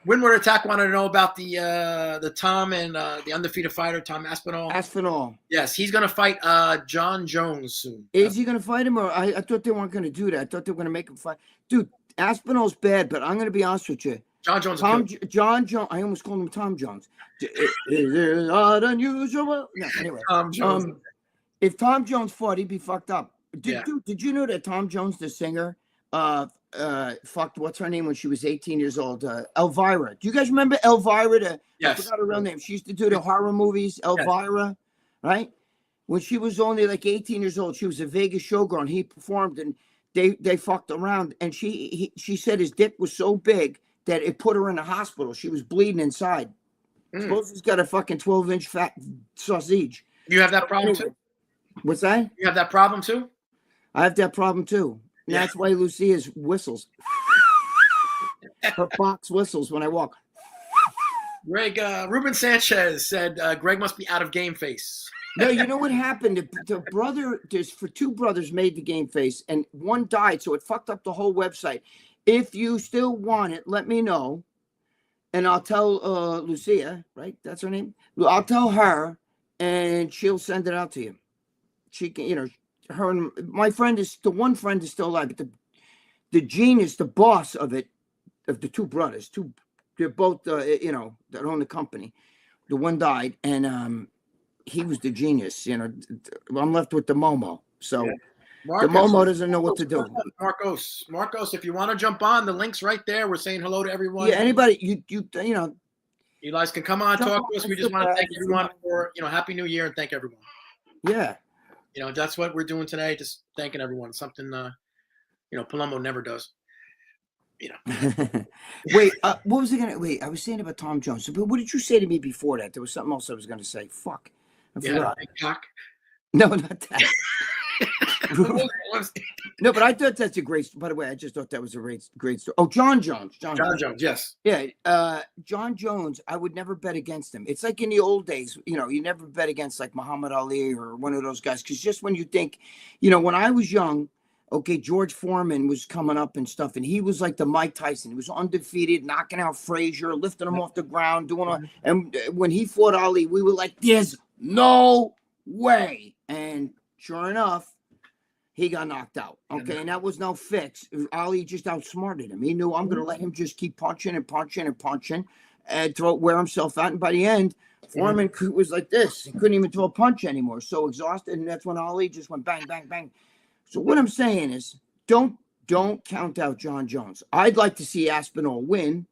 Windward Attack wanted to know about the Tom and the undefeated fighter Tom Aspinall. Aspinall. Yes, he's gonna fight John Jones soon. Is he gonna fight him, or I thought they weren't gonna do that? I thought they were gonna make him fight. Dude, Aspinall's bad, but I'm gonna be honest with you. John Jones. John Jones. I almost called him Tom Jones. Is it not unusual? No, anyway. Tom Jones. If Tom Jones fought, he'd be fucked up. Did you know that Tom Jones, the singer, fucked what's her name when she was 18 years old? Elvira. Do you guys remember Elvira? Yes. I forgot her real name. She used to do the horror movies. Elvira, right? When she was only like 18 years old, she was a Vegas showgirl, and he performed, and they fucked around, and she said his dick was so big that it put her in the hospital. She was bleeding inside. Suppose he's got a fucking 12-inch fat sausage. You have that problem too? What's that? You have that problem too? I have that problem too. Yeah. That's why Lucia's whistles. Her box whistles when I walk. Greg, Ruben Sanchez said Greg must be out of game face. No, you know what happened? There's two brothers made the game face, and one died, so it fucked up the whole website. If you still want it, let me know, and I'll tell Lucia, right? That's her name. I'll tell her, and she'll send it out to you. She can, her and my friend one friend is still alive, but the genius, the boss of it, of the two brothers, they're both, that own the company. The one died, and he was the genius. I'm left with the Momo, so. Yeah. Marcos, the Momo doesn't know what to do. Marcos, if you want to jump on, the link's right there. We're saying hello to everyone. Yeah, anybody, you guys can come on, talk to us. We just want to thank everyone for, Happy New Year, and thank everyone. Yeah. That's what we're doing today. Just thanking everyone. Something, Palumbo never does. Wait, what was I gonna? Wait, I was saying about Tom Jones. But what did you say to me before that? There was something else I was gonna say. Fuck. I forgot. No, not that. No, but I thought that's a great. By the way, I just thought that was a great story. Oh, John Jones. John Jones, yes. Yeah, John Jones. I would never bet against him. It's like in the old days. You never bet against like Muhammad Ali or one of those guys, because just when you think, when I was young, okay, George Foreman was coming up and stuff, and he was like the Mike Tyson. He was undefeated, knocking out Frazier, lifting him off the ground, doing all. And when he fought Ali, we were like, "There's no way!" And sure enough, he got knocked out. Okay, and that was no fix. Ali just outsmarted him. He knew, I'm going to let him just keep punching and punching and punching and wear himself out. And by the end, Foreman was like this. He couldn't even throw a punch anymore. So exhausted. And that's when Ali just went bang, bang, bang. So what I'm saying is, don't count out John Jones. I'd like to see Aspinall win,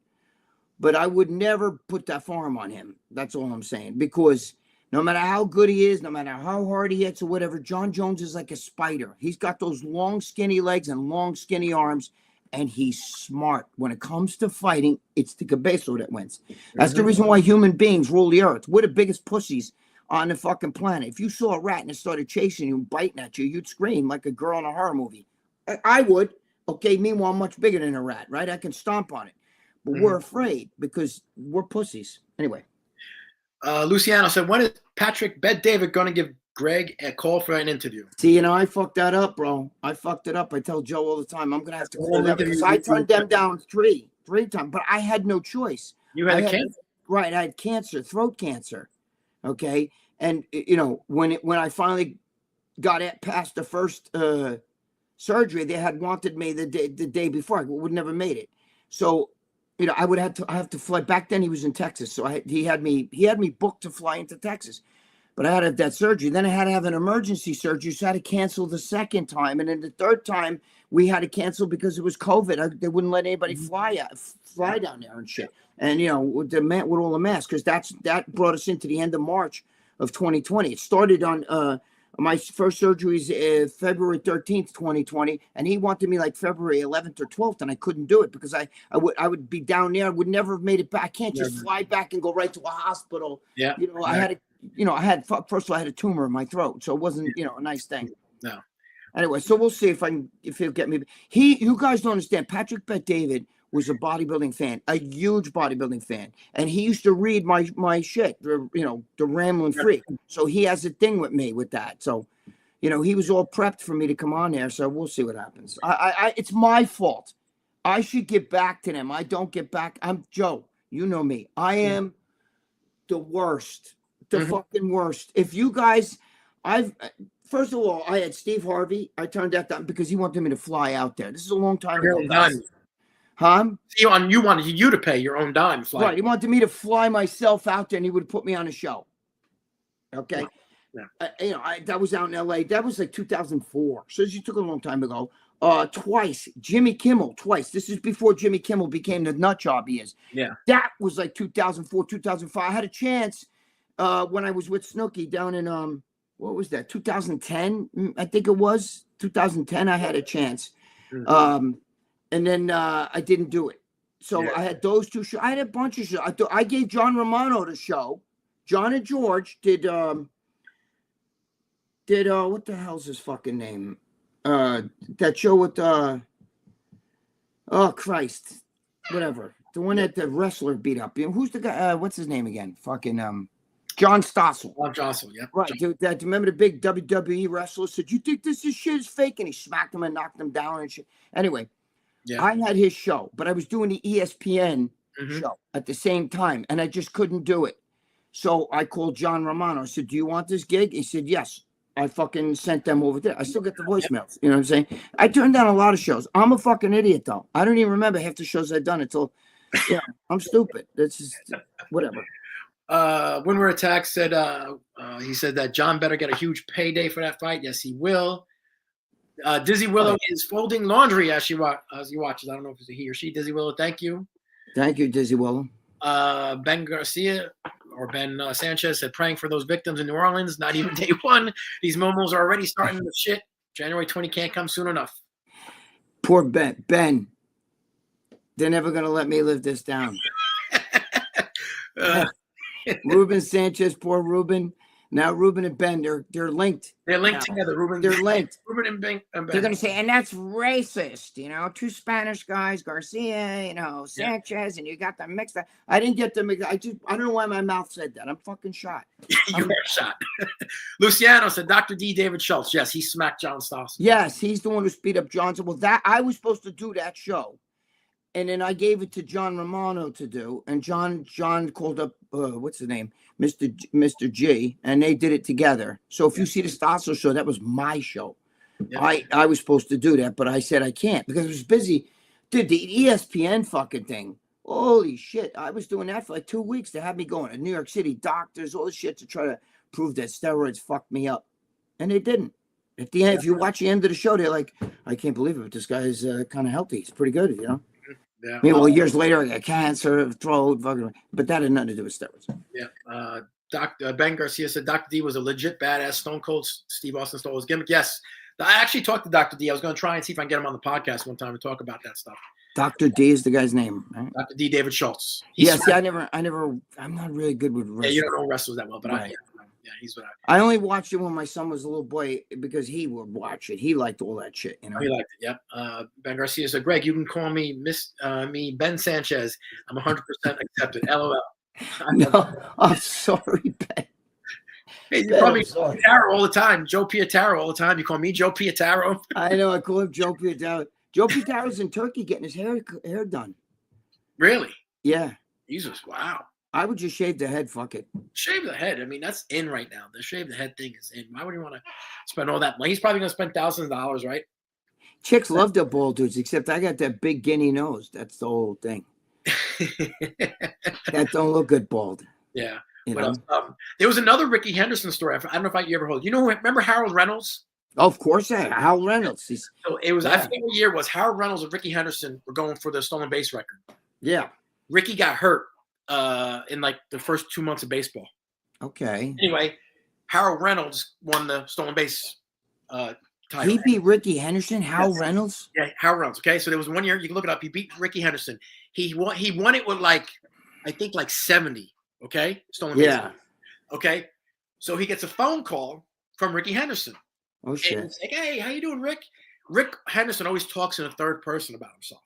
but I would never put that farm on him. That's all I'm saying. Because no matter how good he is, no matter how hard he hits or whatever, John Jones is like a spider. He's got those long, skinny legs and long, skinny arms, and he's smart. When it comes to fighting, it's the cabezo that wins. That's the reason why human beings rule the earth. We're the biggest pussies on the fucking planet. If you saw a rat and it started chasing you and biting at you, you'd scream like a girl in a horror movie. I would. Okay, meanwhile, I'm much bigger than a rat, right? I can stomp on it. But we're afraid because we're pussies. Anyway. Luciano said, when is Patrick Bet-David going to give Greg a call for an interview? See, I fucked that up, bro. I fucked it up. I tell Joe all the time, I'm going to have to call them because I turned them down three times, but I had no choice. You had cancer? Right. I had cancer, throat cancer. Okay. And, when I finally got past the first surgery, they had wanted me the day before. I would never made it. So, I would have to fly. Back then he was in Texas. So he had me booked to fly into Texas, but I had to have that surgery. Then I had to have an emergency surgery. So I had to cancel the second time. And then the third time we had to cancel because it was COVID. They wouldn't let anybody fly down there and shit. And, with all the masks, because that brought us into the end of March of 2020. It started on My first surgery is February 13th, 2020, and he wanted me like February 11th or 12th, and I couldn't do it because I would be down there. I would never have made it back. I can't just fly back and go right to a hospital. Yeah. You know, I had first of all, I had a tumor in my throat, so it wasn't, a nice thing. No. Anyway, so we'll see if he'll get me. You guys don't understand. Patrick Bet David was a bodybuilding fan, a huge bodybuilding fan, and he used to read my shit, the Ramblin' Freak. So he has a thing with me with that. So, he was all prepped for me to come on there. So we'll see what happens. It's my fault. I should get back to them. I don't get back. I'm Joe. You know me. I am the worst, fucking worst. If you guys, first of all, I had Steve Harvey. I turned that down because he wanted me to fly out there. This is a long time ago. Huh? You wanted you to pay your own dime flight. Right. He wanted me to fly myself out there, and he would put me on a show. Okay. Yeah. That was out in LA. That was like 2004. So you took a long time ago. Twice. Jimmy Kimmel, twice. This is before Jimmy Kimmel became the nut job he is. Yeah. That was like 2004, 2005. I had a chance when I was with Snooki down in what was that? 2010, I think it was 2010. I had a chance. And then I didn't do it. So I had those two shows. I had a bunch of shows. I gave John Romano the show. John and George did what the hell's his fucking name? That show with oh Christ. Whatever. The one that the wrestler beat up. Who's the guy? What's his name again? Fucking John Stossel. John Stossel, yeah. Right. Dude, remember the big WWE wrestler said, "You think this shit is fake?" And he smacked him and knocked him down and shit. Anyway. Yeah. I had his show, but I was doing the ESPN show at the same time, and I just couldn't do it. So I called John Romano. I said, "Do you want this gig?" He said, "Yes." I fucking sent them over there. I still get the voicemails. You know what I'm saying? I turned down a lot of shows. I'm a fucking idiot, though. I don't even remember half the shows I've done until, I'm stupid. That's just whatever. When we're attacked said, he said that John better get a huge payday for that fight. Yes, he will. Dizzy Willow is folding laundry as he watches. I don't know if it's a he or she. Dizzy Willow, thank you. Thank you, Dizzy Willow. Ben Garcia or Ben Sanchez said, praying for those victims in New Orleans. Not even day one. These momos are already starting to shit. January 20 can't come soon enough. Poor Ben. Ben. They're never going to let me live this down. Ruben Sanchez, poor Ruben. Now Ruben and Ben, they're linked. They're linked together. They're linked. Ruben and Ben. They're gonna say, and that's racist. Two Spanish guys, Garcia, Sanchez, and you got them mixed up. I didn't get them. I don't know why my mouth said that. I'm fucking shot. You were shot. Luciano said, Dr. D. David Schultz. Yes, he smacked John Stossel. Yes, he's the one who speed up Johnson. Well, that I was supposed to do that show. And then I gave it to John Romano to do. And John called up, what's the name? Mr. G. And they did it together. So if you see the Stossel show, that was my show. Yeah. I was supposed to do that, but I said I can't because I was busy. Dude, the ESPN fucking thing. Holy shit. I was doing that for like 2 weeks. They had me going to New York City doctors, all this shit to try to prove that steroids fucked me up. And they didn't. At the end, if you watch the end of the show, they're like, I can't believe it. This guy's kind of healthy. He's pretty good, Yeah. Well, years later, I got cancer, throat, but that had nothing to do with steroids. Yeah. Ben Garcia said Dr. D was a legit badass Stone Cold Steve Austin stole his gimmick. Yes. I actually talked to Dr. D. I was going to try and see if I can get him on the podcast one time to talk about that stuff. Dr. D is the guy's name, right? Dr. D. David Schultz. I'm not really good with wrestling. Yeah, you don't know wrestlers that well, but right. He's what I only watched it when my son was a little boy because he would watch it. He liked all that shit, He liked it, yep. Ben Garcia said, Greg, you can call me Ben Sanchez. I'm 100% accepted. LOL. No, I'm sorry, Ben. Hey, you call me Pietaro all the time. Joe Pietaro all the time. You call me Joe Pietaro. I know. I call him Joe Pietaro. Joe Pietaro's in Turkey getting his hair done. Really? Yeah. Jesus, wow. I would just shave the head. Fuck it. Shave the head. I mean, that's in right now. The shave the head thing is in. Why would you want to spend all that money? He's probably going to spend thousands of dollars, right? Chicks love the bald dudes, except I got that big guinea nose. That's the whole thing. That don't look good bald. Yeah. There was another Ricky Henderson story. I don't know if you ever heard. Remember Harold Reynolds? Oh, of course, Harold Reynolds. So it was. I forget what year it was. Harold Reynolds and Ricky Henderson were going for the stolen base record. Yeah. Ricky got hurt in like the first 2 months of baseball. Okay. Anyway, Harold Reynolds won the stolen base title. He beat Ricky Henderson. Hal Reynolds. Yeah, Harold Reynolds. Okay, so there was 1 year. You can look it up. He beat Ricky Henderson. He won it with I think 70. Okay, stolen base. Yeah. Okay, so he gets a phone call from Ricky Henderson. Oh shit. And he's like, "Hey, how you doing, Rick?" Rick Henderson always talks in a third person about himself.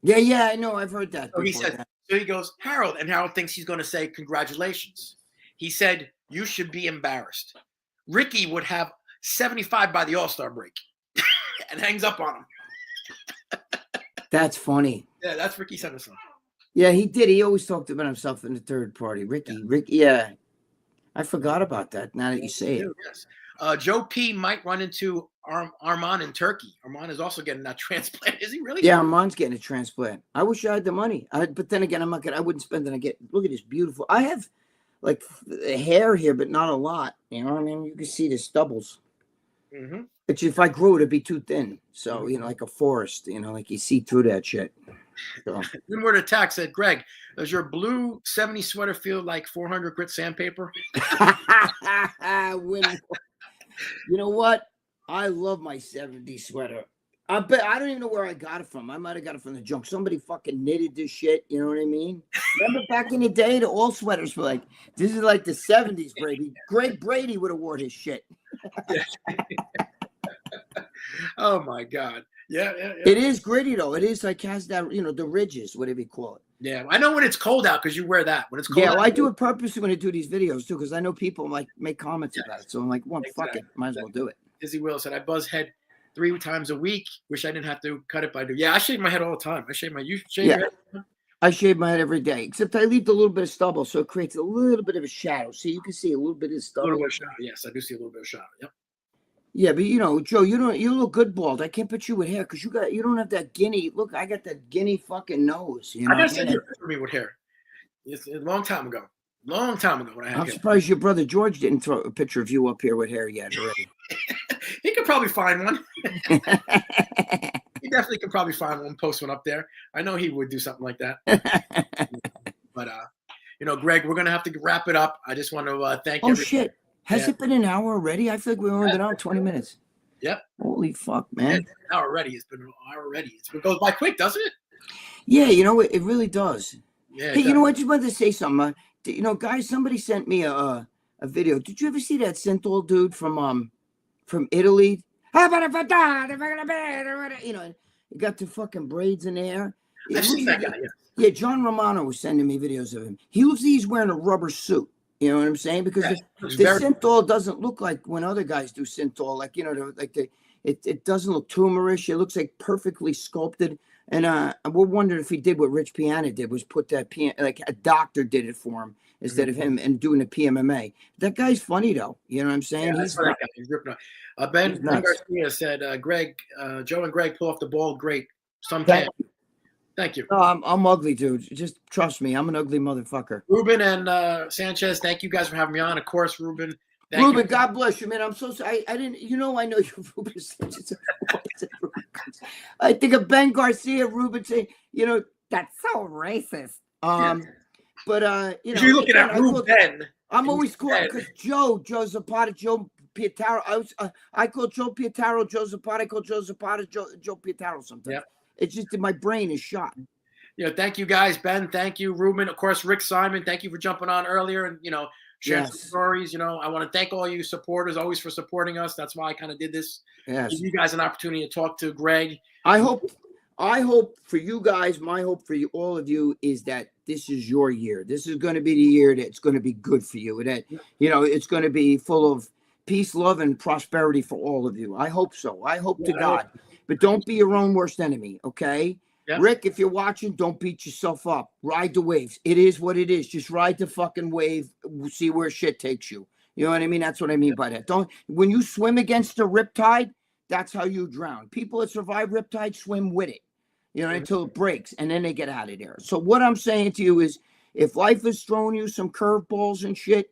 Yeah, I know. I've heard that. So he said, so he goes, Harold, and Harold thinks he's going to say congratulations. He said, "You should be embarrassed. Ricky would have 75 by the All-Star break," and hangs up on him. That's funny. Yeah, that's Ricky Henderson. Yeah, he did. He always talked about himself in the third party. Ricky. Yeah. I forgot about that now that you say it. Yes. Joe P might run into Armand in Turkey. Armand is also getting that transplant. Is he really? Yeah, Armand's getting a transplant. I wish I had the money. But then again, I wouldn't spend it. Look at this beautiful. I have hair here, but not a lot. You know what I mean? You can see the stubbles. Mm-hmm. But if I grew it, it'd be too thin. So, like a forest, like you see through that shit. So. Windward Attack said, "Greg, does your blue 70 sweater feel like 400 grit sandpaper?" You know what? I love my 70 sweater. I don't even know where I got it from. I might have got it from the junk. Somebody fucking knitted this shit. You know what I mean? Remember back in the day, the all sweaters were like, this is like the 70s, Brady. Greg Brady would have worn his shit. Oh my God. Yeah. It is gritty though. It is like has that, the ridges, whatever you call it. Yeah, I know when it's cold out because you wear that. When it's cold out, I do it purposely when I do these videos too, because I know people make comments about it. So I'm like, well, fuck it, might as well do it. Dizzy Will said, "I buzz head 3 times a week. Wish I didn't have to cut it by do." Yeah, I shave my head all the time. You shave your head? I shave my head every day, except I leave a little bit of stubble, so it creates a little bit of a shadow. See, you can see a little bit of stubble. A little bit of shadow. Yes, I do see a little bit of shadow. Yep. Yeah, but Joe, you look good bald. I can't put you with hair because you don't have that guinea. Look, I got that guinea fucking nose. I gotta send you a picture of me with hair. It's a long time ago. When I had hair. I'm surprised your brother George didn't throw a picture of you up here with hair yet already. He could probably find one. He definitely could probably find one, post one up there. I know he would do something like that. But Greg, we're gonna have to wrap it up. I just want to thank you. Oh shit. Has it been an hour already? I feel like we've only been on 20 minutes. Yep. Holy fuck, man. It's been an hour already. It goes by quick, doesn't it? Yeah, it really does. Yeah. Hey, I just wanted to say something. Guys, somebody sent me a video. Did you ever see that synthol dude from Italy? He got the fucking braids in there. I've seen that guy, Yeah, John Romano was sending me videos of him. He looks like he's wearing a rubber suit. You know what I'm saying? Because the synthol doesn't look like when other guys do synthol. It doesn't look tumorish. It looks like perfectly sculpted. And we're wondering if he did what Rich Piana did, was put that like a doctor did it for him instead of him and doing the PMMA. That guy's funny though. You know what I'm saying? Yeah, he's ripping up. Ben Garcia said, "Greg, Joe and Greg pull off the ball. Great. Sometime." Thank you. No, I'm ugly, dude. Just trust me. I'm an ugly motherfucker. Ruben and Sanchez, thank you guys for having me on. Of course, Ruben. Ruben, God bless you, man. I'm so sorry. I didn't, I know you, Ruben. I think of Ben Garcia, Ruben saying, that's so racist. But you're looking at Ruben. I'm always cool because Joe Zapata, Joe Pietaro. I call Joe Pietaro Joe Zapata. I call Joe Zapata Joe Pietaro sometimes. Yep. It's just that my brain is shot. Thank you guys, Ben. Thank you, Ruben. Of course, Rick Simon. Thank you for jumping on earlier and sharing some stories. I want to thank all you supporters always for supporting us. That's why I kind of did this. Yes. Give you guys an opportunity to talk to Greg. I hope for you guys, my hope for you, all of you, is that this is your year. This is going to be the year that's going to be good for you. That it's going to be full of peace, love, and prosperity for all of you. I hope so. I hope to God. But don't be your own worst enemy, okay? Yep. Rick, if you're watching, don't beat yourself up. Ride the waves. It is what it is. Just ride the fucking wave. See where shit takes you. You know what I mean? That's what I mean by that. When you swim against the riptide, that's how you drown. People that survive riptide swim with it, until it breaks, and then they get out of there. So what I'm saying to you is, if life is throwing you some curveballs and shit,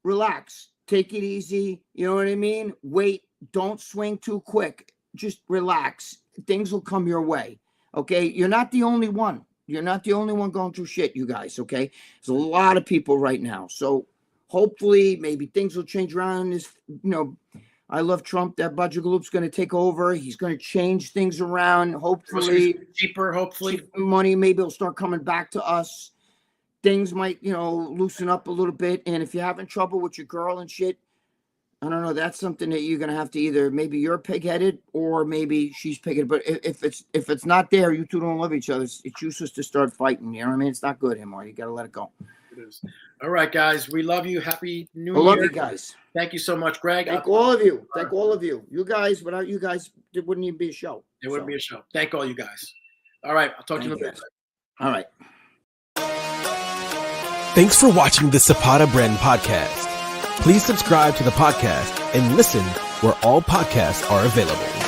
relax. Take it easy. You know what I mean? Wait. Don't swing too quick. Just relax. Things will come your way. Okay. You're not the only one. You're not the only one going through shit, you guys. Okay. There's a lot of people right now. So hopefully maybe things will change around. This, I love Trump. That Bajagaloop's going to take over. He's going to change things around. Hopefully cheaper. Hopefully money maybe will start coming back to us. Things might, loosen up a little bit. And if you're having trouble with your girl and shit, I don't know. That's something that you're going to have to either maybe you're pig-headed or maybe she's pig-headed. But if it's not there, you two don't love each other. It's useless to start fighting. You know what I mean? It's not good anymore. You got to let it go. It is. All right, guys. We love you. Happy New Year. I love you guys. Thank you so much, Greg. Thank all of you. Thank all of you. You guys, without you guys, it wouldn't even be a show. It wouldn't be a show. Thank all you guys. All right. I'll talk to you in a bit. All right. Thanks for watching the Zapata Brand Podcast. Please subscribe to the podcast and listen where all podcasts are available.